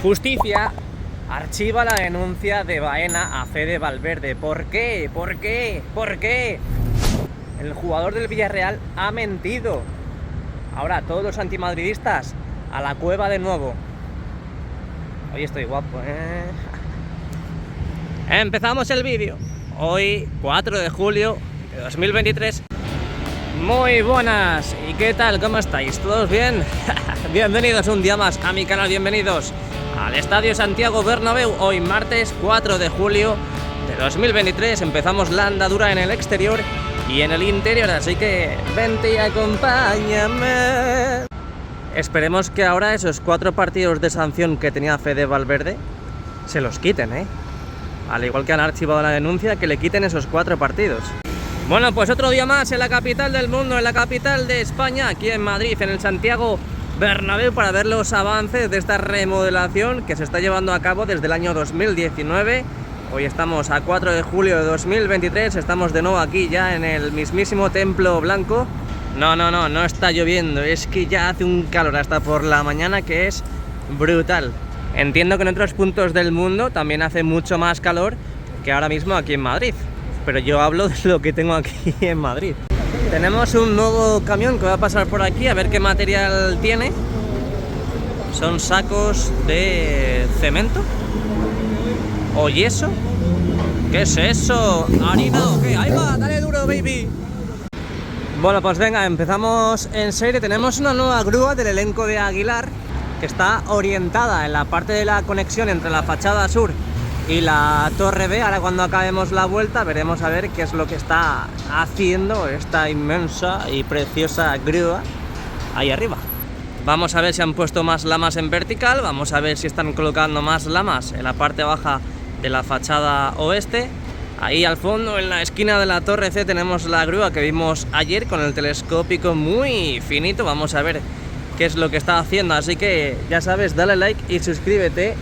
Justicia archiva la denuncia de Baena a Fede Valverde. ¿Por qué? ¿Por qué? ¿Por qué? El jugador del Villarreal ha mentido. Ahora todos los antimadridistas a la cueva de nuevo. Hoy estoy guapo, ¿eh? Empezamos el vídeo. Hoy, 4 de julio de 2023. Muy buenas. ¿Y qué tal? ¿Cómo estáis? ¿Todos bien? Bienvenidos un día más a mi canal. Bienvenidos al Estadio Santiago Bernabéu. Hoy martes 4 de julio de 2023. Empezamos la andadura en el exterior y en el interior, así que vente y acompáñame. Esperemos que ahora esos 4 partidos de sanción que tenía Fede Valverde se los quiten, ¿eh? Al igual que han archivado la denuncia, que le quiten esos 4 partidos. Bueno, pues otro día más en la capital del mundo, en la capital de España, aquí en Madrid, en el Santiago Bernabéu, para ver los avances de esta remodelación que se está llevando a cabo desde el año 2019. Hoy estamos a 4 de julio de 2023, estamos de nuevo aquí ya en el mismísimo Templo Blanco. No está lloviendo, es que ya hace un calor hasta por la mañana que es brutal. Entiendo que en otros puntos del mundo también hace mucho más calor que ahora mismo aquí en Madrid, pero yo hablo de lo que tengo aquí en Madrid. Tenemos un nuevo camión que va a pasar por aquí, a ver qué material tiene. Son sacos de cemento o yeso. ¿Qué es eso? ¿Harina o qué? ¡Ahí va! ¡Dale duro, baby! Bueno, pues venga, empezamos en serie. Tenemos una nueva grúa del elenco de Aguilar que está orientada en la parte de la conexión entre la fachada sur y la Torre B. Ahora cuando acabemos la vuelta veremos a ver qué es lo que está haciendo esta inmensa y preciosa grúa ahí arriba. Vamos a ver si han puesto más lamas en vertical, vamos a ver si están colocando más lamas en la parte baja de la fachada oeste. Ahí al fondo, en la esquina de la Torre C, tenemos la grúa que vimos ayer con el telescópico muy finito. Vamos a ver qué es lo que está haciendo, así que ya sabes, dale like y suscríbete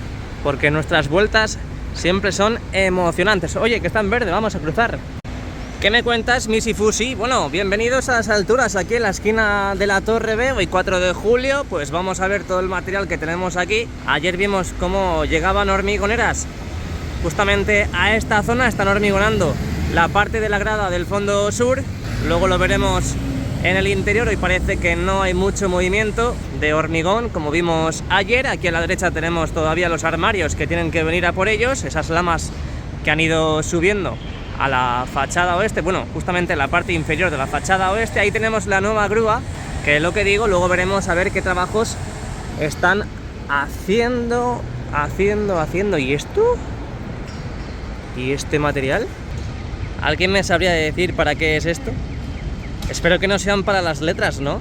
porque nuestras vueltas siempre son emocionantes. Oye, que está en verde, vamos a cruzar. ¿Qué me cuentas, Missy Fusi? Bueno, bienvenidos a las alturas aquí en la esquina de la Torre B. Hoy 4 de julio, pues vamos a ver todo el material que tenemos aquí. Ayer vimos cómo llegaban hormigoneras justamente a esta zona. Están hormigonando la parte de la grada del fondo sur. Luego lo veremos en el interior. Hoy parece que no hay mucho movimiento de hormigón como vimos ayer. Aquí a la derecha tenemos todavía los armarios que tienen que venir a por ellos, esas lamas que han ido subiendo a la fachada oeste, bueno, justamente en la parte inferior de la fachada oeste. Ahí tenemos la nueva grúa, que es lo que digo. Luego veremos a ver qué trabajos están haciendo. ¿Y esto? ¿Y este material? ¿Alguien me sabría decir para qué es esto? Espero que no sean para las letras, ¿no?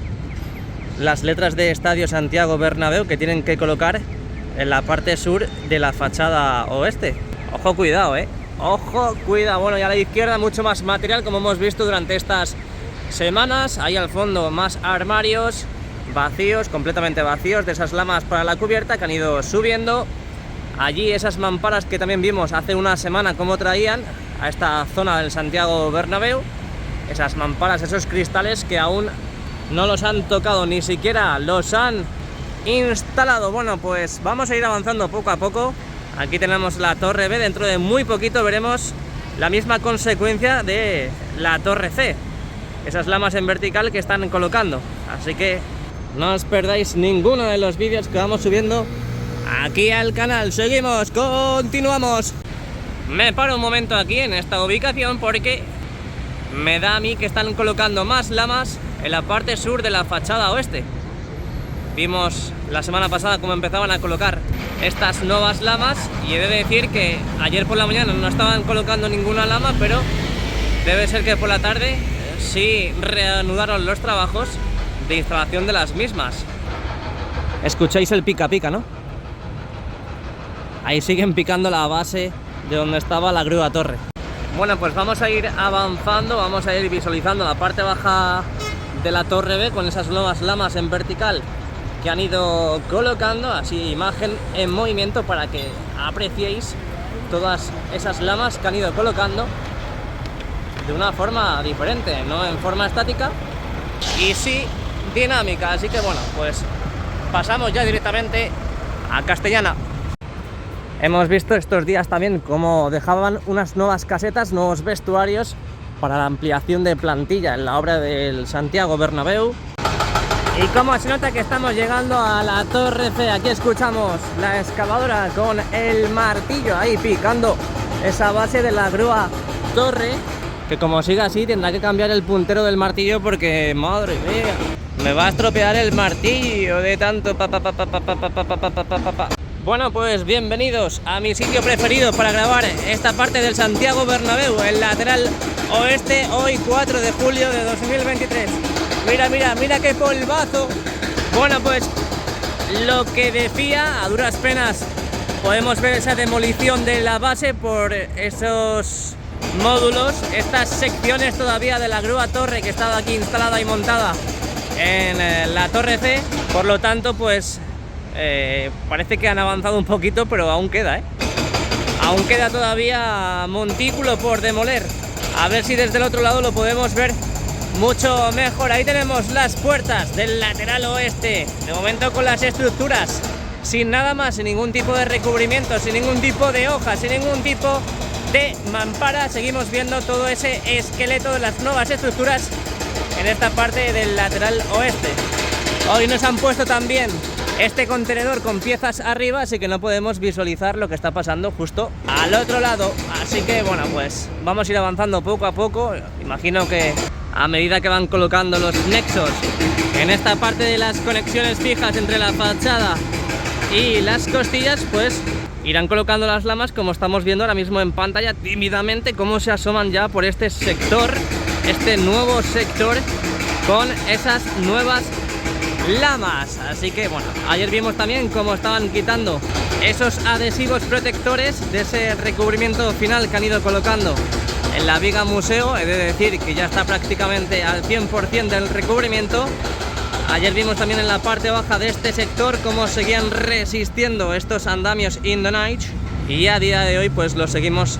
Las letras de Estadio Santiago Bernabéu que tienen que colocar en la parte sur de la fachada oeste. Ojo, cuidado, ¿eh? Ojo, cuidado. Bueno, y a la izquierda mucho más material, como hemos visto durante estas semanas. Ahí al fondo más armarios vacíos, completamente vacíos, de esas lamas para la cubierta que han ido subiendo. Allí esas mamparas que también vimos hace una semana cómo traían a esta zona del Santiago Bernabéu. Esas mamparas, esos cristales que aún no los han tocado, ni siquiera los han instalado. Bueno, pues vamos a ir avanzando poco a poco. Aquí tenemos la Torre B, dentro de muy poquito veremos la misma consecuencia de la Torre C. Esas lamas en vertical que están colocando. Así que no os perdáis ninguno de los vídeos que vamos subiendo aquí al canal. Seguimos, continuamos. Me paro un momento aquí en esta ubicación porque me da a mí que están colocando más lamas en la parte sur de la fachada oeste. Vimos la semana pasada cómo empezaban a colocar estas nuevas lamas y he de decir que ayer por la mañana no estaban colocando ninguna lama, pero debe ser que por la tarde sí reanudaron los trabajos de instalación de las mismas. Escucháis el pica pica, ¿no? Ahí siguen picando la base de donde estaba la grúa torre. Bueno, pues vamos a ir avanzando, vamos a ir visualizando la parte baja de la Torre B con esas nuevas lamas en vertical que han ido colocando, así imagen en movimiento para que apreciéis todas esas lamas que han ido colocando de una forma diferente, no en forma estática y sí dinámica. Así que bueno, pues pasamos ya directamente a Castellana. Hemos visto estos días también cómo dejaban unas nuevas casetas, nuevos vestuarios para la ampliación de plantilla en la obra del Santiago Bernabéu. Y como se nota que estamos llegando a la Torre C, aquí escuchamos la excavadora con el martillo ahí picando esa base de la grúa Torre, que como siga así tendrá que cambiar el puntero del martillo porque, madre mía, me va a estropear el martillo de tanto Bueno, pues bienvenidos a mi sitio preferido para grabar esta parte del Santiago Bernabéu, el lateral oeste, hoy 4 de julio de 2023. Mira qué polvazo. Bueno, pues lo que decía, a duras penas podemos ver esa demolición de la base por esos módulos, estas secciones todavía de la grúa Torre que estaba aquí instalada y montada en la Torre C. Por lo tanto, pues parece que han avanzado un poquito, pero aún queda, aún queda todavía montículo por demoler. A ver si desde el otro lado lo podemos ver mucho mejor. Ahí tenemos las puertas del lateral oeste, de momento con las estructuras sin nada más, sin ningún tipo de recubrimiento, sin ningún tipo de hoja, sin ningún tipo de mampara. Seguimos viendo todo ese esqueleto de las nuevas estructuras en esta parte del lateral oeste. Hoy nos han puesto también este contenedor con piezas arriba, así que no podemos visualizar lo que está pasando justo al otro lado. Así que bueno, pues vamos a ir avanzando poco a poco. Imagino que a medida que van colocando los nexos en esta parte de las conexiones fijas entre la fachada y las costillas, pues irán colocando las lamas, como estamos viendo ahora mismo en pantalla, tímidamente cómo se asoman ya por este sector, este nuevo sector con esas nuevas lamas. Así que bueno, ayer vimos también cómo estaban quitando esos adhesivos protectores de ese recubrimiento final que han ido colocando en la viga museo. He de decir que ya está prácticamente al 100% del recubrimiento. Ayer vimos también en la parte baja de este sector cómo seguían resistiendo estos andamios in the night, y a día de hoy pues los seguimos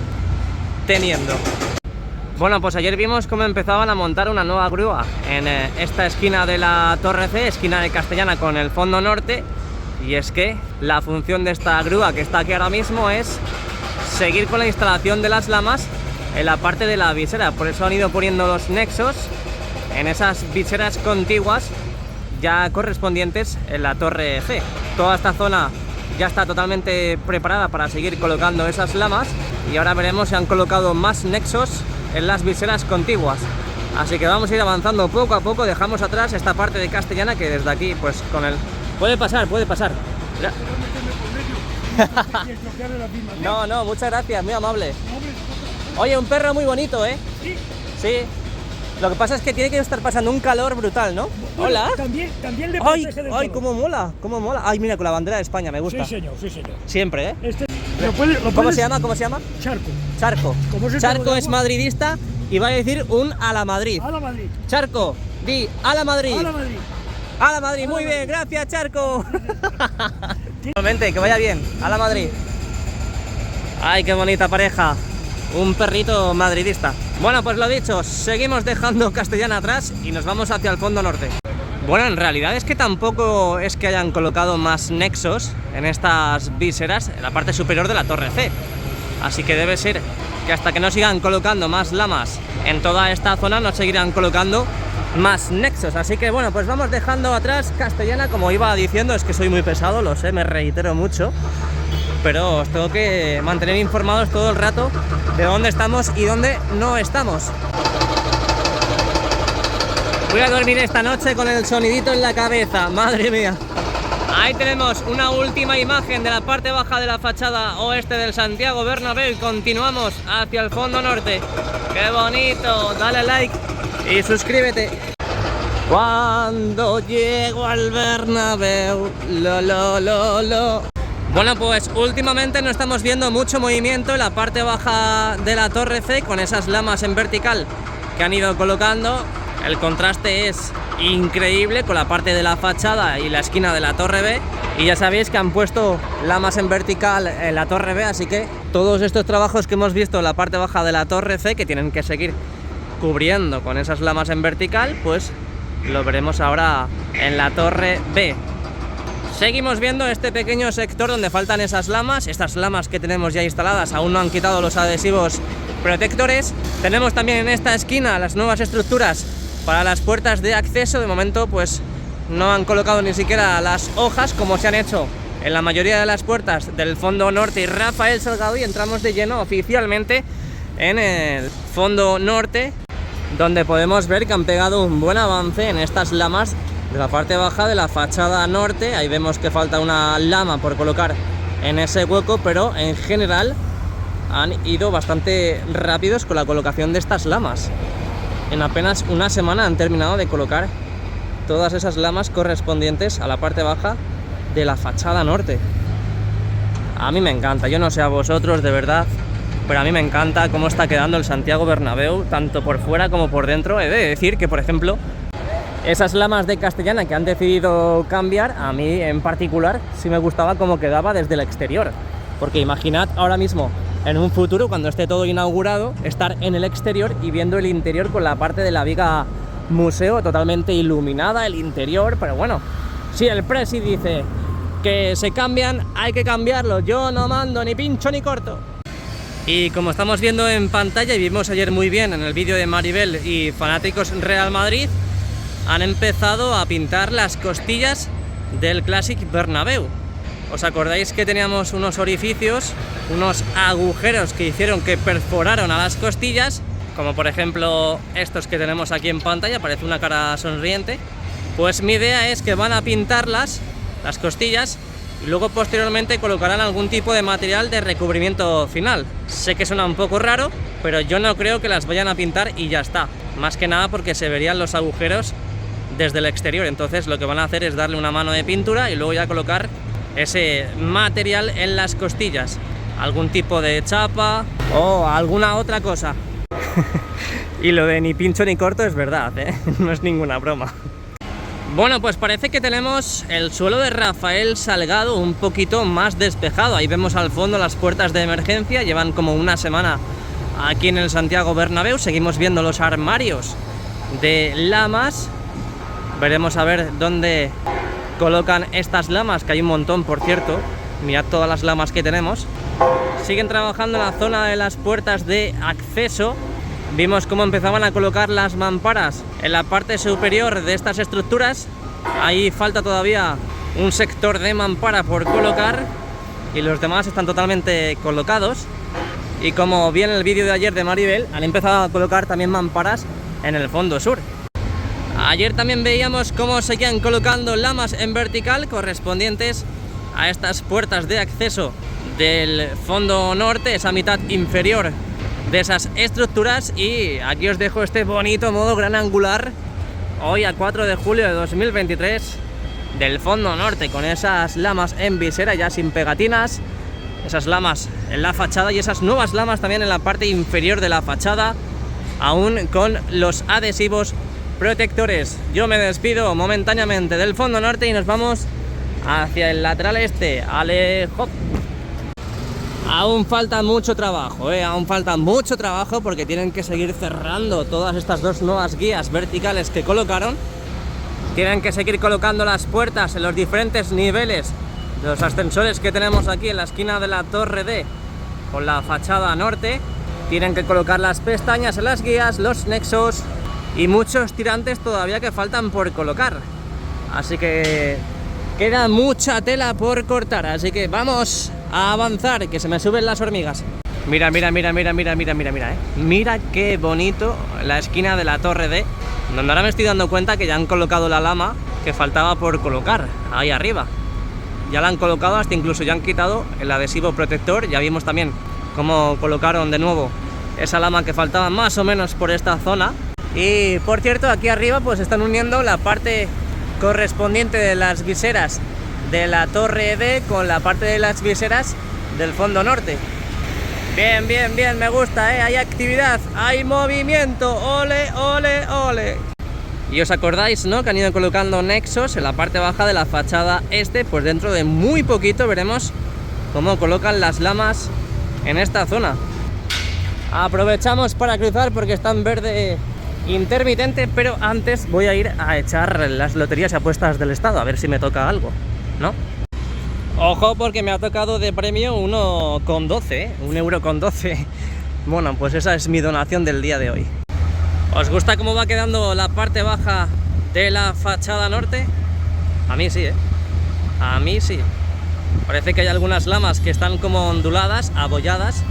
teniendo. Bueno, pues ayer vimos cómo empezaban a montar una nueva grúa en esta esquina de la Torre C, esquina de Castellana con el fondo norte, y es que la función de esta grúa que está aquí ahora mismo es seguir con la instalación de las lamas en la parte de la visera. Por eso han ido poniendo los nexos en esas viseras contiguas ya correspondientes en la Torre C. Toda esta zona ya está totalmente preparada para seguir colocando esas lamas, y ahora veremos si han colocado más nexos en las viseras contiguas. Así que vamos a ir avanzando poco a poco. Dejamos atrás esta parte de Castellana, que desde aquí pues con el... Puede pasar. Mira. No, muchas gracias, muy amable. Oye, un perro muy bonito, ¿eh? Sí. Lo que pasa es que tiene que estar pasando un calor brutal, ¿no? Bueno, Hola. También le protege del calor. Cómo mola. Ay, mira, con la bandera de España, me gusta. Sí, señor. Siempre, ¿eh? ¿Cómo se llama? Charco. Charco es madridista y va a decir un a la Madrid. A la Madrid. Charco, di a la Madrid. A la Madrid. A la Madrid, muy bien, gracias, Charco. Igualmente, que vaya bien, a la Madrid. Ay, qué bonita pareja. Un perrito madridista. Bueno, pues lo dicho, seguimos dejando Castellana atrás y nos vamos hacia el fondo norte. Bueno, en realidad es que tampoco es que hayan colocado más nexos en estas vísceras en la parte superior de la Torre C. Así que debe ser que hasta que no sigan colocando más lamas en toda esta zona, no seguirán colocando más nexos. Así que bueno, pues vamos dejando atrás Castellana. Como iba diciendo, es que soy muy pesado, lo sé, me reitero mucho, pero os tengo que mantener informados todo el rato de dónde estamos y dónde no estamos. Voy a dormir esta noche con el sonidito en la cabeza, madre mía. Ahí tenemos una última imagen de la parte baja de la fachada oeste del Santiago Bernabéu y continuamos hacia el fondo norte. ¡Qué bonito! Dale like y suscríbete. Cuando llego al Bernabéu, lo. Bueno, pues últimamente no estamos viendo mucho movimiento en la parte baja de la Torre C con esas lamas en vertical que han ido colocando. El contraste es increíble con la parte de la fachada y la esquina de la Torre B, y ya sabéis que han puesto lamas en vertical en la Torre B, así que todos estos trabajos que hemos visto en la parte baja de la Torre C, que tienen que seguir cubriendo con esas lamas en vertical, pues lo veremos ahora en la Torre B. Seguimos viendo este pequeño sector donde faltan esas lamas. Estas lamas que tenemos ya instaladas aún no han quitado los adhesivos protectores. Tenemos también en esta esquina las nuevas estructuras para las puertas de acceso. De momento pues no han colocado ni siquiera las hojas como se han hecho en la mayoría de las puertas del fondo norte y Rafael Salgado, y entramos de lleno oficialmente en el fondo norte, donde podemos ver que han pegado un buen avance en estas lamas de la parte baja de la fachada norte. Ahí vemos que falta una lama por colocar en ese hueco, pero en general han ido bastante rápidos con la colocación de estas lamas. En apenas una semana han terminado de colocar todas esas lamas correspondientes a la parte baja de la fachada norte. A mí me encanta, yo no sé a vosotros de verdad, pero a mí me encanta cómo está quedando el Santiago Bernabéu, tanto por fuera como por dentro. He de decir que, por ejemplo, esas lamas de Castellana que han decidido cambiar, a mí en particular sí me gustaba cómo quedaba desde el exterior, porque imaginad ahora mismo, en un futuro, cuando esté todo inaugurado, estar en el exterior y viendo el interior con la parte de la viga museo totalmente iluminada, el interior. Pero bueno, si el presi dice que se cambian, hay que cambiarlo. Yo no mando ni pincho ni corto. Y como estamos viendo en pantalla y vimos ayer muy bien en el vídeo de Maribel y fanáticos Real Madrid, han empezado a pintar las costillas del Clásic Bernabéu. ¿Os acordáis que teníamos unos orificios, unos agujeros que hicieron que perforaron a las costillas? Como por ejemplo estos que tenemos aquí en pantalla, parece una cara sonriente. Pues mi idea es que van a pintarlas, las costillas, y luego posteriormente colocarán algún tipo de material de recubrimiento final. Sé que suena un poco raro, pero yo no creo que las vayan a pintar y ya está. Más que nada porque se verían los agujeros desde el exterior. Entonces lo que van a hacer es darle una mano de pintura y luego ya colocar ese material en las costillas. Algún tipo de chapa o alguna otra cosa. Y lo de ni pincho ni corto es verdad, ¿eh? No es ninguna broma. Bueno, pues parece que tenemos el suelo de Rafael Salgado un poquito más despejado. Ahí vemos al fondo las puertas de emergencia. Llevan como una semana aquí en el Santiago Bernabéu. Seguimos viendo los armarios de lamas. Veremos a ver dónde colocan estas lamas, que hay un montón, por cierto. Mirad todas las lamas que tenemos. Siguen trabajando en la zona de las puertas de acceso. Vimos cómo empezaban a colocar las mamparas en la parte superior de estas estructuras. Ahí falta todavía un sector de mampara por colocar y los demás están totalmente colocados. Y como vi en el vídeo de ayer de Maribel, han empezado a colocar también mamparas en el fondo sur. Ayer también veíamos cómo seguían colocando lamas en vertical correspondientes a estas puertas de acceso del fondo norte, esa mitad inferior de esas estructuras. Y aquí os dejo este bonito modo gran angular hoy a 4 de julio de 2023 del fondo norte, con esas lamas en visera ya sin pegatinas, esas lamas en la fachada y esas nuevas lamas también en la parte inferior de la fachada, aún con los adhesivos protectores. Yo me despido momentáneamente del fondo norte y nos vamos hacia el lateral este. ¡Alejo! Aún falta mucho trabajo, aún falta mucho trabajo, porque tienen que seguir cerrando todas estas dos nuevas guías verticales que colocaron. Tienen que seguir colocando las puertas en los diferentes niveles de los ascensores que tenemos aquí en la esquina de la Torre D con la fachada norte. Tienen que colocar las pestañas en las guías, los nexos y muchos tirantes todavía que faltan por colocar. Así que queda mucha tela por cortar, así que vamos a avanzar, que se me suben las hormigas. Mira, mira, mira, mira, mira, mira, mira, mira, Mira qué bonito la esquina de la Torre D, donde ahora me estoy dando cuenta que ya han colocado la lama que faltaba por colocar ahí arriba. Ya la han colocado, hasta incluso ya han quitado el adhesivo protector. Ya vimos también cómo colocaron de nuevo esa lama que faltaba más o menos por esta zona. Y por cierto, aquí arriba pues están uniendo la parte correspondiente de las viseras de la Torre D con la parte de las viseras del fondo norte. Bien, bien, bien, me gusta, hay actividad, hay movimiento, ole, ole, ole. Y os acordáis, ¿no?, que han ido colocando nexos en la parte baja de la fachada este. Pues dentro de muy poquito veremos cómo colocan las lamas en esta zona. Aprovechamos para cruzar porque está en verde intermitente, pero antes voy a ir a echar las loterías y apuestas del Estado, a ver si me toca algo, ¿no? Ojo, porque me ha tocado de premio 1,12, ¿eh? 1,12 €. Bueno, pues esa es mi donación del día de hoy. ¿Os gusta cómo va quedando la parte baja de la fachada norte? A mí sí, ¿eh? A mí sí. Parece que hay algunas lamas que están como onduladas, abolladas,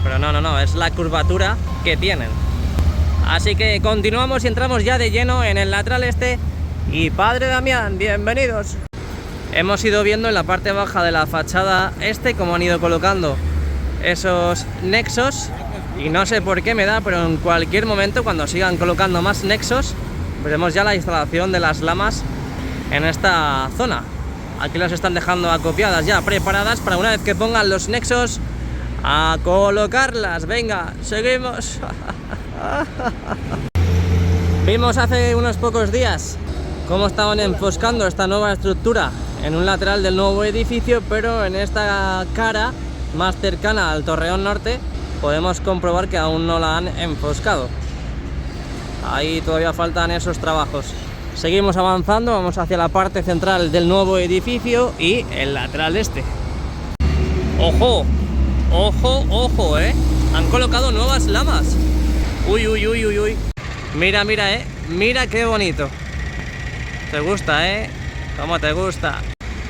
pero no, es la curvatura que tienen. Así que continuamos y entramos ya de lleno en el lateral este. Y padre Damián, bienvenidos. Hemos ido viendo en la parte baja de la fachada este cómo han ido colocando esos nexos. Y no sé por qué me da, pero en cualquier momento, cuando sigan colocando más nexos, veremos ya la instalación de las lamas en esta zona. Aquí las están dejando acopiadas ya, preparadas para una vez que pongan los nexos, a colocarlas. Venga, seguimos. Vimos hace unos pocos días cómo estaban enfoscando esta nueva estructura en un lateral del nuevo edificio, pero en esta cara más cercana al Torreón Norte podemos comprobar que aún no la han enfoscado. Ahí todavía faltan esos trabajos. Seguimos avanzando, vamos hacia la parte central del nuevo edificio y el lateral este. ¡Ojo! ¡Ojo! Han colocado nuevas lamas. Uy. Mira, mira qué bonito. Te gusta, ¿Cómo te gusta?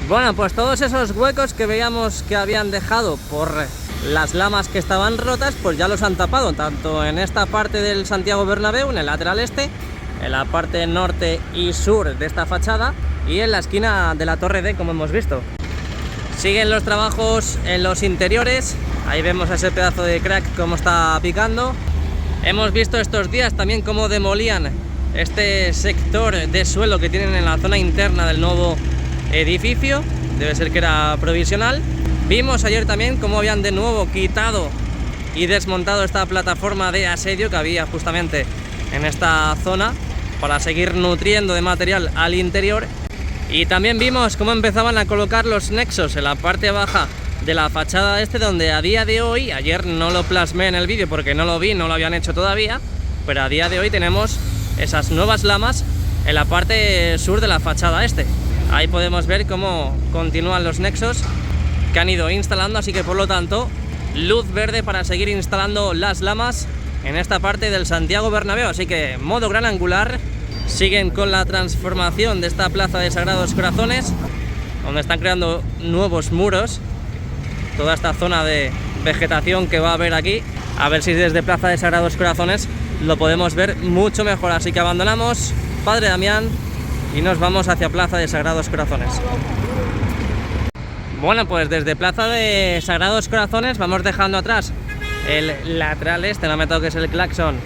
Bueno, pues todos esos huecos que veíamos que habían dejado por las lamas que estaban rotas, pues ya los han tapado, tanto en esta parte del Santiago Bernabéu, en el lateral este, en la parte norte y sur de esta fachada, y en la esquina de la Torre D, como hemos visto. Siguen los trabajos en los interiores. Ahí vemos a ese pedazo de crack cómo está picando. Hemos visto estos días también cómo demolían este sector de suelo que tienen en la zona interna del nuevo edificio. Debe ser que era provisional. Vimos ayer también cómo habían de nuevo quitado y desmontado esta plataforma de asedio que había justamente en esta zona para seguir nutriendo de material al interior. Y también vimos cómo empezaban a colocar los nexos en la parte baja de la fachada este, donde a día de hoy, ayer no lo plasmé en el vídeo porque no lo vi, no lo habían hecho todavía, pero a día de hoy tenemos esas nuevas lamas en la parte sur de la fachada este. Ahí podemos ver cómo continúan los nexos que han ido instalando, así que por lo tanto luz verde para seguir instalando las lamas en esta parte del Santiago Bernabéu. Así que modo gran angular. Siguen con la transformación de esta plaza de Sagrados Corazones, donde están creando nuevos muros, toda esta zona de vegetación que va a haber aquí. A ver si desde Plaza de Sagrados Corazones lo podemos ver mucho mejor. Así que abandonamos Padre Damián y nos vamos hacia Plaza de Sagrados Corazones. Bueno, pues desde Plaza de Sagrados Corazones vamos dejando atrás el lateral este, no me toques el claxon.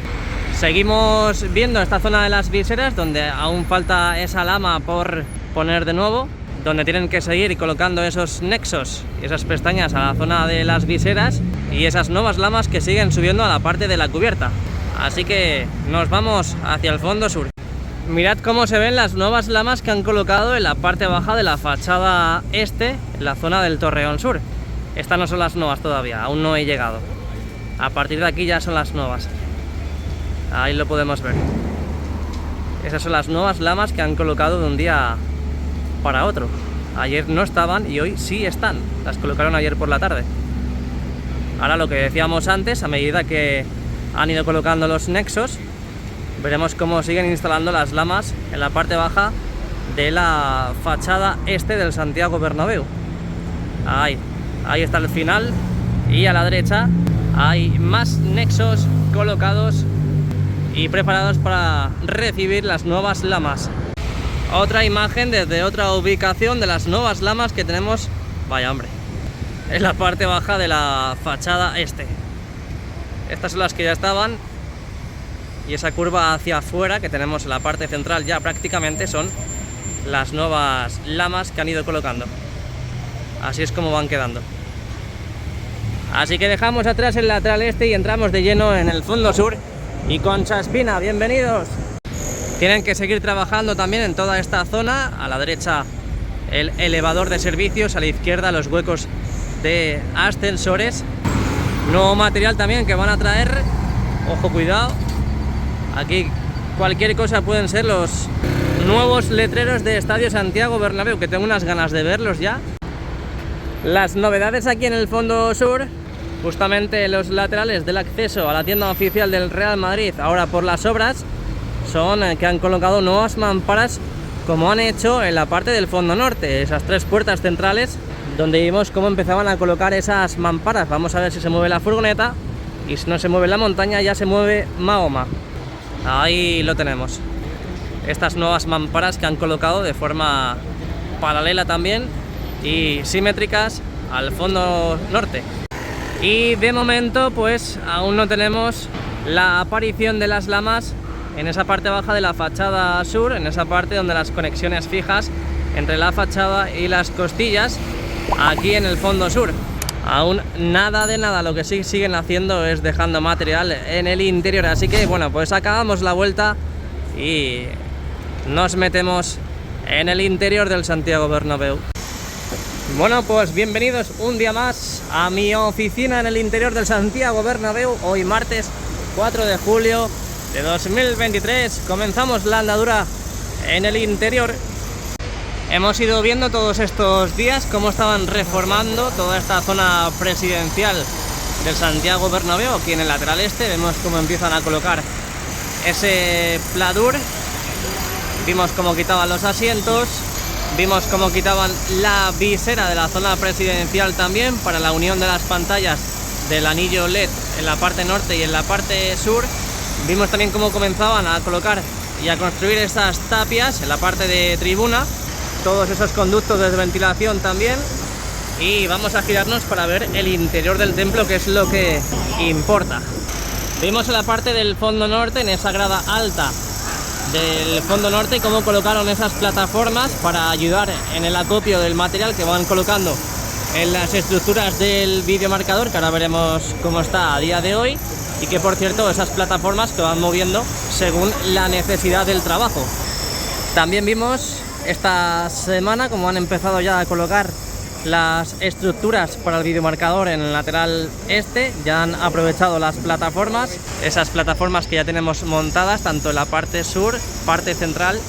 Seguimos viendo esta zona de las viseras, donde aún falta esa lama por poner de nuevo, donde tienen que seguir colocando esos nexos y esas pestañas a la zona de las viseras y esas nuevas lamas que siguen subiendo a la parte de la cubierta. Así que nos vamos hacia el fondo sur. Mirad cómo se ven las nuevas lamas que han colocado en la parte baja de la fachada este, en la zona del Torreón Sur. Estas no son las nuevas todavía, aún no he llegado. A partir de aquí ya son las nuevas. Ahí lo podemos ver. Esas son las nuevas lamas que han colocado de un día para otro. Ayer no estaban y hoy sí están. Las colocaron ayer por la tarde. Ahora lo que decíamos antes, a medida que han ido colocando los nexos, veremos cómo siguen instalando las lamas en la parte baja de la fachada este del Santiago Bernabéu. Ahí está el final. Y a la derecha hay más nexos colocados y preparados para recibir las nuevas lamas. Otra imagen desde otra ubicación de las nuevas lamas que tenemos, vaya hombre, en la parte baja de la fachada este. Estas son las que ya estaban, y esa curva hacia afuera que tenemos en la parte central ya prácticamente son las nuevas lamas que han ido colocando. Así es como van quedando. Así que dejamos atrás el lateral este y entramos de lleno en el fondo sur. Y Concha Espina, bienvenidos. Tienen que seguir trabajando también en toda esta zona. A la derecha el elevador de servicios, a la izquierda los huecos de ascensores. Nuevo material también que van a traer. Ojo, cuidado. Aquí cualquier cosa pueden ser los nuevos letreros de Estadio Santiago Bernabéu, que tengo unas ganas de verlos ya. Las novedades aquí en el fondo sur, justamente los laterales del acceso a la tienda oficial del Real Madrid, ahora por las obras, son que han colocado nuevas mamparas como han hecho en la parte del fondo norte, esas tres puertas centrales donde vimos cómo empezaban a colocar esas mamparas. Vamos a ver si se mueve la furgoneta, y si no se mueve la montaña ya se mueve Mahoma. Ahí lo tenemos, estas nuevas mamparas que han colocado de forma paralela también y simétricas al fondo norte. Y de momento pues aún no tenemos la aparición de las lamas en esa parte baja de la fachada sur, en esa parte donde las conexiones fijas entre la fachada y las costillas aquí en el fondo sur. Aún nada de nada, lo que sí siguen haciendo es dejando material en el interior. Así que bueno, pues acabamos la vuelta y nos metemos en el interior del Santiago Bernabéu. Bueno, pues bienvenidos un día más a mi oficina en el interior del Santiago Bernabéu. Hoy martes 4 de julio de 2023 comenzamos la andadura en el interior. Hemos ido viendo todos estos días cómo estaban reformando toda esta zona presidencial del Santiago Bernabéu. Aquí en el lateral este vemos cómo empiezan a colocar ese pladur. Vimos cómo quitaban los asientos, vimos cómo quitaban la visera de la zona presidencial también para la unión de las pantallas del anillo LED en la parte norte y en la parte sur. Vimos también cómo comenzaban a colocar y a construir esas tapias en la parte de tribuna, todos esos conductos de ventilación también. Y vamos a girarnos para ver el interior del templo, que es lo que importa. Vimos en la parte del fondo norte, en esa grada alta del fondo norte, cómo colocaron esas plataformas para ayudar en el acopio del material que van colocando en las estructuras del videomarcador, que ahora veremos cómo está a día de hoy, y que por cierto esas plataformas que van moviendo según la necesidad del trabajo. También vimos esta semana cómo han empezado ya a colocar las estructuras para el videomarcador en el lateral este. Ya han aprovechado las plataformas, esas plataformas que ya tenemos montadas tanto en la parte sur, parte central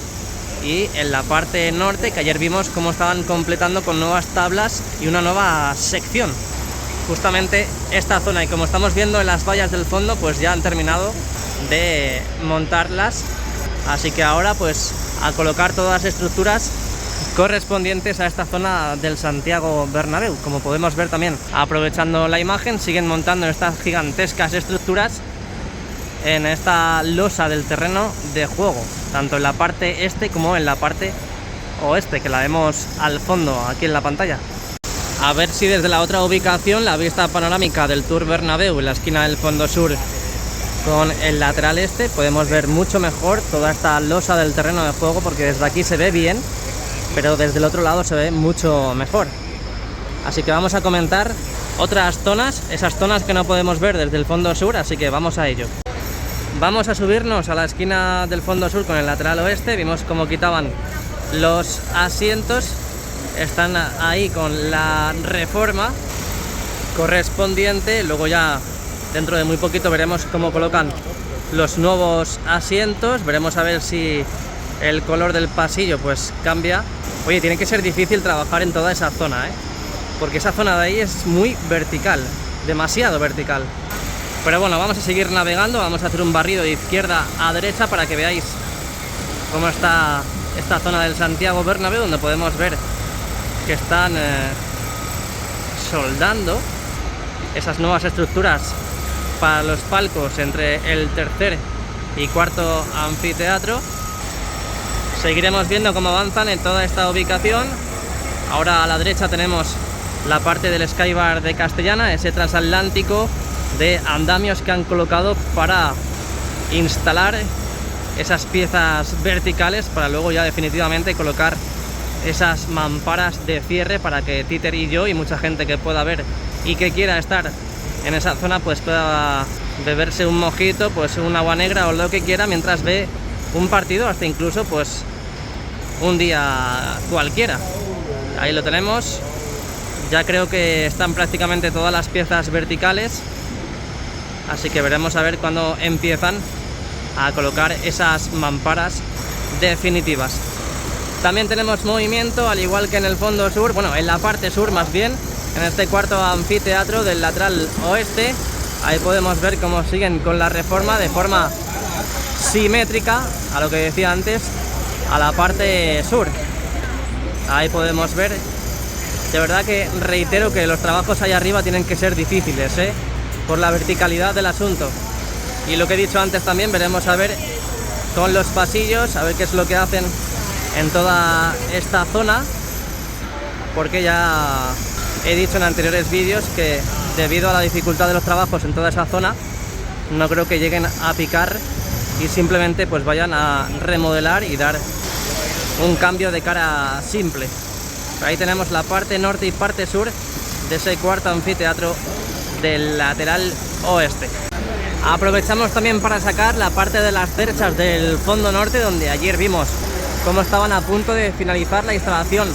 y en la parte norte, que ayer vimos cómo estaban completando con nuevas tablas y una nueva sección. Justamente esta zona, y como estamos viendo en las vallas del fondo, pues ya han terminado de montarlas, así que ahora pues a colocar todas las estructuras correspondientes a esta zona del Santiago Bernabéu. Como podemos ver también, aprovechando la imagen, siguen montando estas gigantescas estructuras en esta losa del terreno de juego, tanto en la parte este como en la parte oeste, que la vemos al fondo aquí en la pantalla. A ver si desde la otra ubicación, la vista panorámica del Tour Bernabéu en la esquina del fondo sur con el lateral este, podemos ver mucho mejor toda esta losa del terreno de juego, porque desde aquí se ve bien, pero desde el otro lado se ve mucho mejor. Así que vamos a comentar otras zonas, esas zonas que no podemos ver desde el fondo sur, así que vamos a ello. Vamos a subirnos a la esquina del fondo sur con el lateral oeste. Vimos cómo quitaban los asientos, están ahí con la reforma correspondiente. Luego ya dentro de muy poquito veremos cómo colocan los nuevos asientos, veremos a ver si el color del pasillo pues cambia. Oye, tiene que ser difícil trabajar en toda esa zona, porque esa zona de ahí es muy vertical, demasiado vertical. Pero bueno, vamos a seguir navegando, vamos a hacer un barrido de izquierda a derecha para que veáis cómo está esta zona del Santiago Bernabéu, donde podemos ver que están soldando esas nuevas estructuras para los palcos entre el tercer y cuarto anfiteatro. Seguiremos viendo cómo avanzan en toda esta ubicación. Ahora a la derecha tenemos la parte del Skybar de Castellana, ese transatlántico de andamios que han colocado para instalar esas piezas verticales, para luego ya definitivamente colocar esas mamparas de cierre para que Títer y yo y mucha gente que pueda ver y que quiera estar en esa zona pues pueda beberse un mojito, pues un agua negra o lo que quiera mientras ve un partido, hasta incluso pues un día cualquiera. Ahí lo tenemos. Ya creo que están prácticamente todas las piezas verticales, así que veremos a ver cuándo empiezan a colocar esas mamparas definitivas. También tenemos movimiento, al igual que en el fondo sur, bueno, en la parte sur más bien, en este cuarto anfiteatro del lateral oeste. Ahí podemos ver cómo siguen con la reforma de forma simétrica a lo que decía antes, a la parte sur. Ahí podemos ver, de verdad que reitero que los trabajos ahí arriba tienen que ser difíciles, por la verticalidad del asunto. Y lo que he dicho antes también, veremos a ver con los pasillos, a ver qué es lo que hacen en toda esta zona, porque ya he dicho en anteriores vídeos que debido a la dificultad de los trabajos en toda esa zona, no creo que lleguen a picar y simplemente pues vayan a remodelar y dar un cambio de cara simple. Ahí tenemos la parte norte y parte sur de ese cuarto anfiteatro del lateral oeste. Aprovechamos también para sacar la parte de las cerchas del fondo norte, donde ayer vimos cómo estaban a punto de finalizar la instalación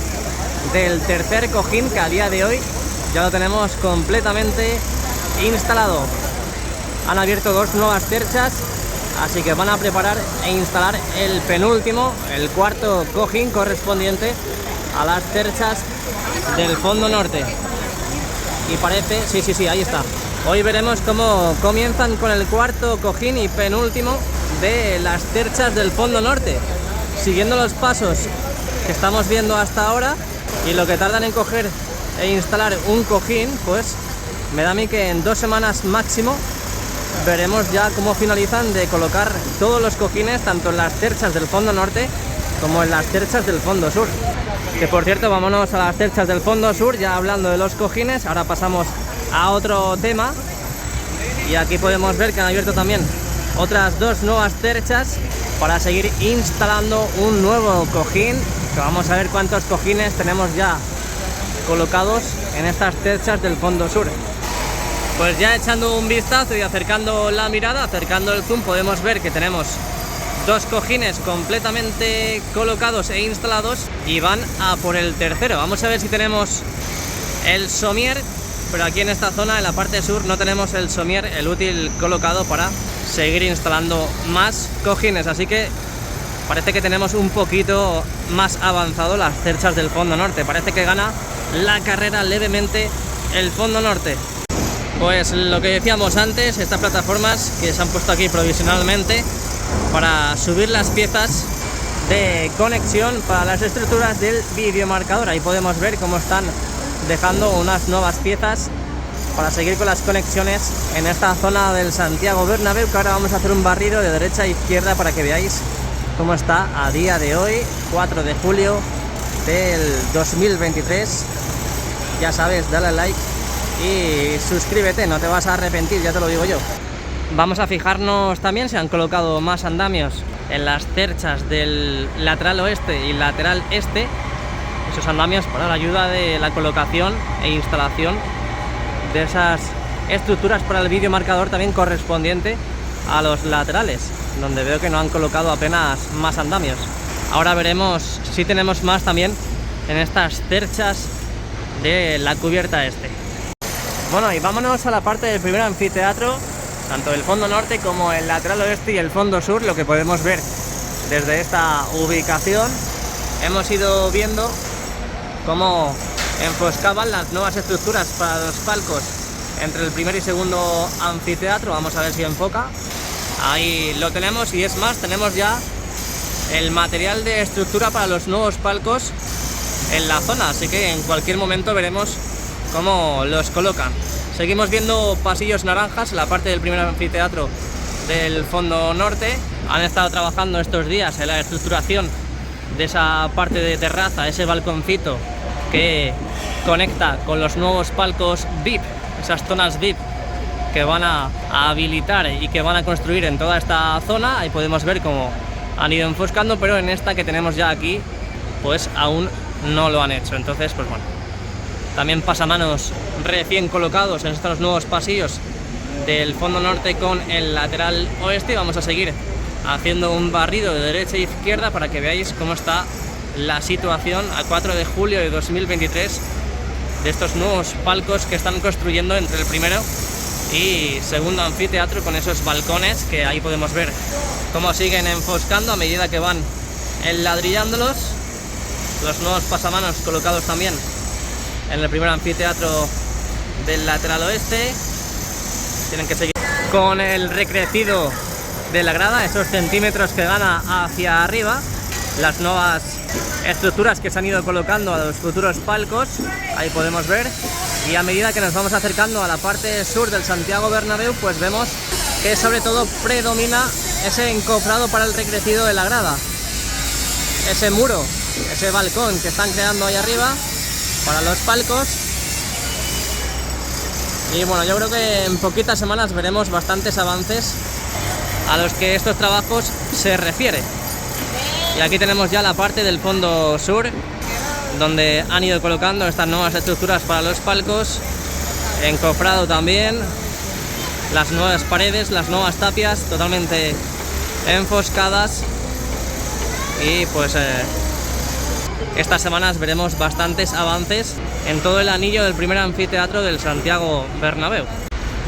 del tercer cojín, que a día de hoy ya lo tenemos completamente instalado. Han abierto dos nuevas cerchas, así que van a preparar e instalar el penúltimo, el cuarto cojín correspondiente a las cerchas del fondo norte. Y parece, sí, ahí está. Hoy veremos cómo comienzan con el cuarto cojín y penúltimo de las cerchas del fondo norte, siguiendo los pasos que estamos viendo hasta ahora y lo que tardan en coger e instalar un cojín. Pues me da a mí que en 2 semanas máximo veremos ya cómo finalizan de colocar todos los cojines, tanto en las cerchas del fondo norte como en las cerchas del fondo sur. Que por cierto, vámonos a las cerchas del fondo sur, ya hablando de los cojines. Ahora pasamos a otro tema, y aquí podemos ver que han abierto también otras 2 nuevas cerchas para seguir instalando un nuevo cojín, que vamos a ver cuántos cojines tenemos ya colocados en estas cerchas del fondo sur. Pues ya echando un vistazo y acercando la mirada, acercando el zoom, podemos ver que tenemos 2 cojines completamente colocados e instalados y van a por el tercero. Vamos a ver si tenemos el somier, pero aquí en esta zona, en la parte sur, no tenemos el somier, el útil, colocado para seguir instalando más cojines, así que parece que tenemos un poquito más avanzado las cerchas del fondo norte. Parece que gana la carrera levemente el fondo norte. Pues lo que decíamos antes, estas plataformas que se han puesto aquí provisionalmente para subir las piezas de conexión para las estructuras del videomarcador. Ahí podemos ver cómo están dejando unas nuevas piezas para seguir con las conexiones en esta zona del Santiago Bernabéu, que ahora vamos a hacer un barrido de derecha a izquierda para que veáis cómo está a día de hoy, 4 de julio del 2023. Ya sabes, dale al like y suscríbete, no te vas a arrepentir, ya te lo digo yo. Vamos a fijarnos también si han colocado más andamios en las cerchas del lateral oeste y lateral este. Esos andamios para la ayuda de la colocación e instalación de esas estructuras para el videomarcador, también correspondiente a los laterales, donde veo que no han colocado apenas más andamios. Ahora veremos si tenemos más también en estas cerchas de la cubierta este. Bueno, y vámonos a la parte del primer anfiteatro, tanto el fondo norte como el lateral oeste y el fondo sur. Lo que podemos ver desde esta ubicación, hemos ido viendo cómo enfoscaban las nuevas estructuras para los palcos entre el primer y segundo anfiteatro. Vamos a ver si enfoca. Ahí lo tenemos, y es más, tenemos ya el material de estructura para los nuevos palcos en la zona, así que en cualquier momento veremos cómo los colocan. Seguimos viendo pasillos naranjas en la parte del primer anfiteatro del fondo norte. Han estado trabajando estos días en la estructuración de esa parte de terraza, ese balconcito que conecta con los nuevos palcos VIP, esas zonas VIP que van a habilitar y que van a construir en toda esta zona. Ahí podemos ver cómo han ido enfoscando, pero en esta que tenemos ya aquí, pues aún no lo han hecho. Entonces, pues bueno, también pasamanos recién colocados en estos nuevos pasillos del fondo norte con el lateral oeste. Vamos a seguir haciendo un barrido de derecha e izquierda para que veáis cómo está la situación a 4 de julio de 2023 de estos nuevos palcos que están construyendo entre el primero y segundo anfiteatro, con esos balcones que ahí podemos ver cómo siguen enfoscando a medida que van enladrillándolos. Los nuevos pasamanos colocados también en el primer anfiteatro del lateral oeste. Tienen que seguir con el recrecido de la grada, esos centímetros que gana hacia arriba, las nuevas estructuras que se han ido colocando a los futuros palcos, ahí podemos ver. Y a medida que nos vamos acercando a la parte sur del Santiago Bernabéu, pues vemos que sobre todo predomina ese encofrado para el recrecido de la grada, ese muro, ese balcón que están creando ahí arriba para los palcos. Y bueno, yo creo que en poquitas semanas veremos bastantes avances a los que estos trabajos se refiere. Y aquí tenemos ya la parte del fondo sur, donde han ido colocando estas nuevas estructuras para los palcos, encofrado también, las nuevas paredes, las nuevas tapias totalmente enfoscadas. Y pues estas semanas veremos bastantes avances en todo el anillo del primer anfiteatro del Santiago Bernabéu.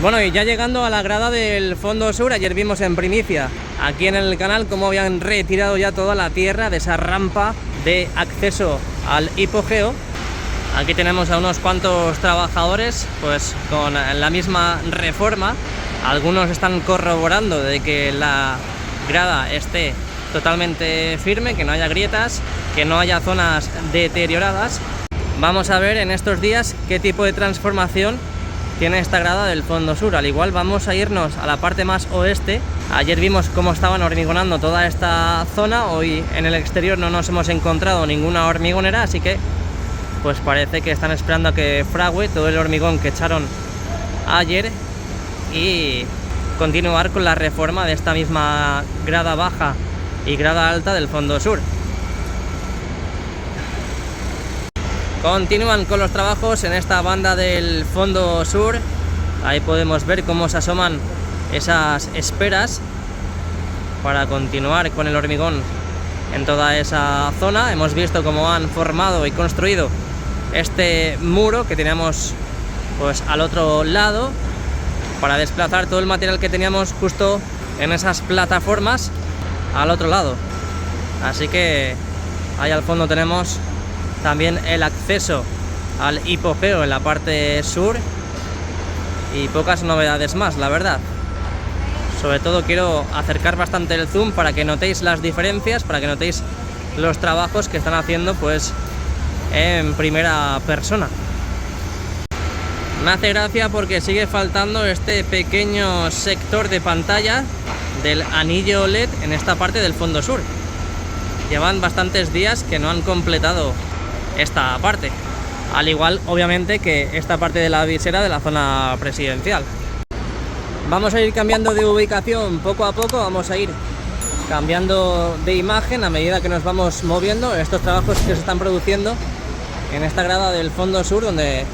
Bueno, y ya llegando a la grada del fondo sur, ayer vimos en primicia aquí en el canal cómo habían retirado ya toda la tierra de esa rampa de acceso al hipogeo. Aquí tenemos a unos cuantos trabajadores pues con la misma reforma. Algunos están corroborando de que la grada esté totalmente firme, que no haya grietas, que no haya zonas deterioradas. Vamos a ver en estos días qué tipo de transformación tiene esta grada del fondo sur. Al igual vamos a irnos a la parte más oeste. Ayer vimos cómo estaban hormigonando toda esta zona. Hoy en el exterior no nos hemos encontrado ninguna hormigonera, así que pues parece que están esperando a que frague todo el hormigón que echaron ayer y continuar con la reforma de esta misma grada baja y grada alta del fondo sur. Continúan con los trabajos en esta banda del fondo sur. Ahí podemos ver cómo se asoman esas esperas para continuar con el hormigón en toda esa zona. Hemos visto cómo han formado y construido este muro que teníamos pues al otro lado para desplazar todo el material que teníamos justo en esas plataformas al otro lado. Así que ahí al fondo tenemos también el acceso al hipogeo en la parte sur y pocas novedades más, la verdad. Sobre todo quiero acercar bastante el zoom para que notéis las diferencias, para que notéis los trabajos que están haciendo pues en primera persona. Me hace gracia porque sigue faltando este pequeño sector de pantalla del anillo LED en esta parte del fondo sur. Llevan bastantes días que no han completado esta parte, al igual obviamente que esta parte de la visera de la zona presidencial. Vamos a ir cambiando de ubicación poco a poco, vamos a ir cambiando de imagen a medida que nos vamos moviendo. Estos trabajos que se están produciendo en esta grada del fondo sur, donde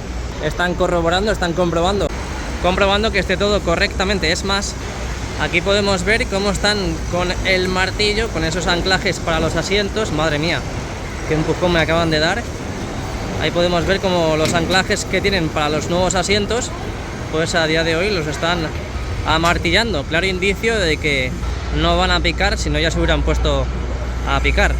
están corroborando, están comprobando que esté todo correctamente. Es más, aquí podemos ver cómo están con el martillo, con esos anclajes para los asientos. Madre mía, qué empujón me acaban de dar. Ahí podemos ver cómo los anclajes que tienen para los nuevos asientos pues a día de hoy los están amartillando. Claro indicio de que no van a picar, si no ya se hubieran puesto a picar.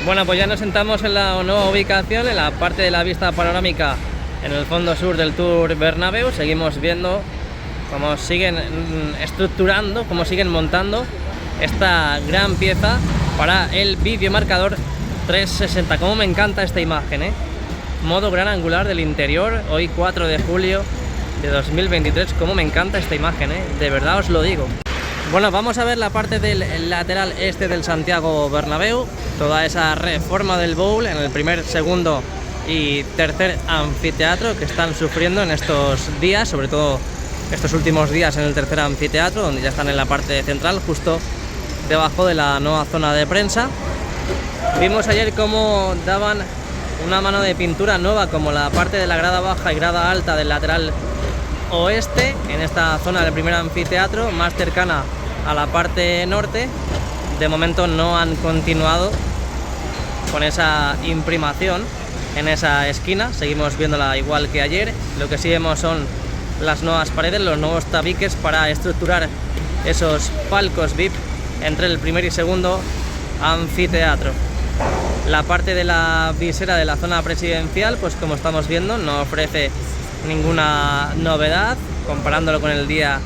Bueno, pues ya nos sentamos en la nueva ubicación, en la parte de la vista panorámica en el fondo sur del Tour Bernabéu. Seguimos viendo cómo siguen estructurando, cómo siguen montando esta gran pieza para el videomarcador 360. Como me encanta esta imagen, modo gran angular del interior, hoy 4 de julio de 2023. Como me encanta esta imagen, de verdad os lo digo. Bueno, vamos a ver la parte del lateral este del Santiago Bernabéu, toda esa reforma del bowl en el primer, segundo y tercer anfiteatro que están sufriendo en estos días, sobre todo estos últimos días en el tercer anfiteatro, donde ya están en la parte central, justo debajo de la nueva zona de prensa. Vimos ayer cómo daban una mano de pintura nueva, como la parte de la grada baja y grada alta del lateral oeste, en esta zona del primer anfiteatro, más cercana a la parte norte. De momento no han continuado con esa imprimación en esa esquina, seguimos viéndola igual que ayer. Lo que sí vemos son las nuevas paredes, los nuevos tabiques para estructurar esos palcos VIP entre el primer y segundo anfiteatro. La parte de la visera de la zona presidencial, pues como estamos viendo, no ofrece ninguna novedad comparándolo con el día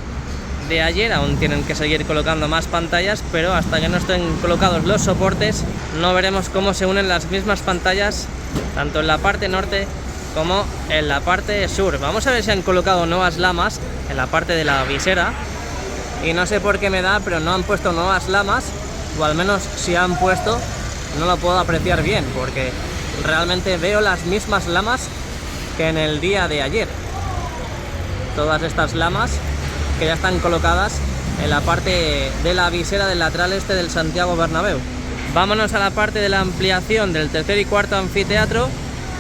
de ayer. Aún tienen que seguir colocando más pantallas, pero hasta que no estén colocados los soportes no veremos cómo se unen las mismas pantallas tanto en la parte norte como en la parte sur. Vamos a ver si han colocado nuevas lamas en la parte de la visera, y no sé por qué me da, pero no han puesto nuevas lamas, o al menos si han puesto no lo puedo apreciar bien, porque realmente veo las mismas lamas que en el día de ayer. Todas estas lamas que ya están colocadas en la parte de la visera del lateral este del Santiago Bernabéu. Vámonos a la parte de la ampliación del tercer y cuarto anfiteatro,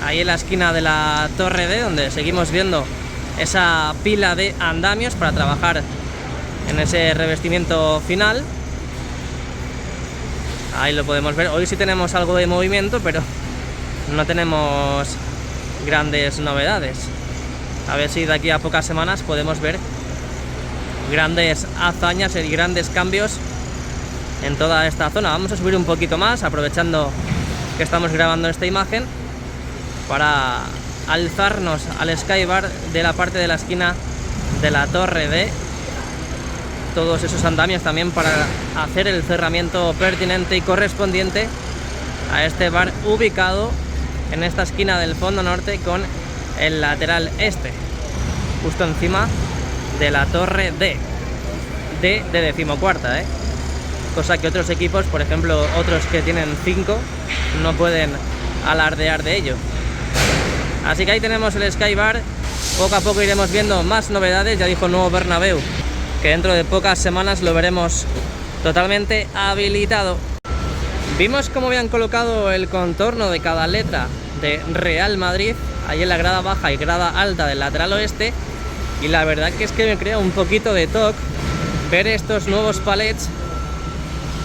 ahí en la esquina de la Torre D, donde seguimos viendo esa pila de andamios para trabajar en ese revestimiento final. Ahí lo podemos ver. Hoy sí tenemos algo de movimiento, pero no tenemos grandes novedades. A ver si de aquí a pocas semanas podemos ver grandes hazañas y grandes cambios en toda esta zona. Vamos a subir un poquito más, aprovechando que estamos grabando esta imagen, para alzarnos al skybar de la parte de la esquina de la Torre D. Todos esos andamios también para hacer el cerramiento pertinente y correspondiente a este bar ubicado en esta esquina del fondo norte con el lateral este, justo encima de la Torre D de decimocuarta, cosa que otros equipos, por ejemplo otros que tienen 5, no pueden alardear de ello. Así que ahí tenemos el skybar. Poco a poco iremos viendo más novedades. Ya dijo Nuevo Bernabéu que dentro de pocas semanas lo veremos totalmente habilitado. Vimos cómo habían colocado el contorno de cada letra de Real Madrid ahí en la grada baja y grada alta del lateral oeste, y la verdad que es que me crea un poquito de toque ver estos nuevos palets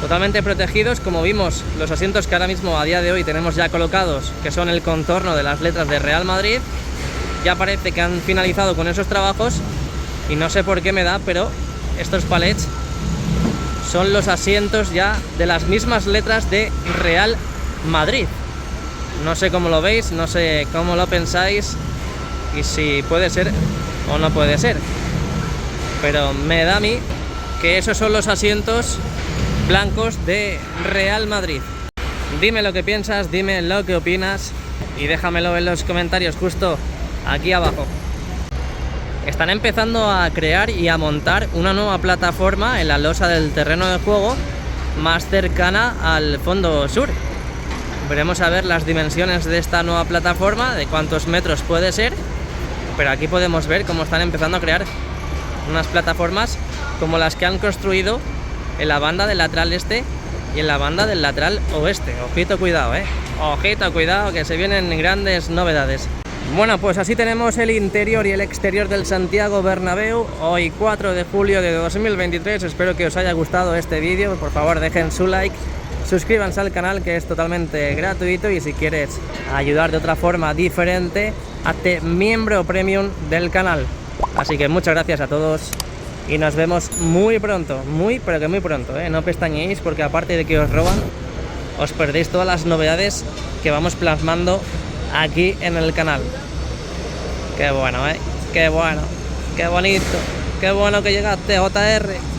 totalmente protegidos. Como vimos, los asientos que ahora mismo a día de hoy tenemos ya colocados, que son el contorno de las letras de Real Madrid, ya parece que han finalizado con esos trabajos, y no sé por qué me da, pero estos palets son los asientos ya de las mismas letras de Real Madrid. No sé cómo lo veis, no sé cómo lo pensáis y si puede ser o no puede ser, pero me da a mí que esos son los asientos blancos de Real Madrid. Dime lo que piensas, dime lo que opinas y déjamelo en los comentarios justo aquí abajo. Están empezando a crear y a montar una nueva plataforma en la losa del terreno de juego más cercana al fondo sur. Veremos a ver las dimensiones de esta nueva plataforma, de cuántos metros puede ser, pero aquí podemos ver cómo están empezando a crear unas plataformas como las que han construido en la banda del lateral este y en la banda del lateral oeste. Ojito, cuidado, ojito, cuidado, que se vienen grandes novedades. Bueno, pues así tenemos el interior y el exterior del Santiago Bernabéu, hoy 4 de julio de 2023. Espero que os haya gustado este vídeo. Por favor, dejen su like, suscríbanse al canal, que es totalmente gratuito, y si quieres ayudar de otra forma diferente, hazte miembro premium del canal. Así que muchas gracias a todos y nos vemos muy pronto, pero que muy pronto, no pestañeéis, porque aparte de que os roban, os perdéis todas las novedades que vamos plasmando aquí en el canal. Qué bueno, qué bueno, qué bonito, qué bueno que llegaste, JR.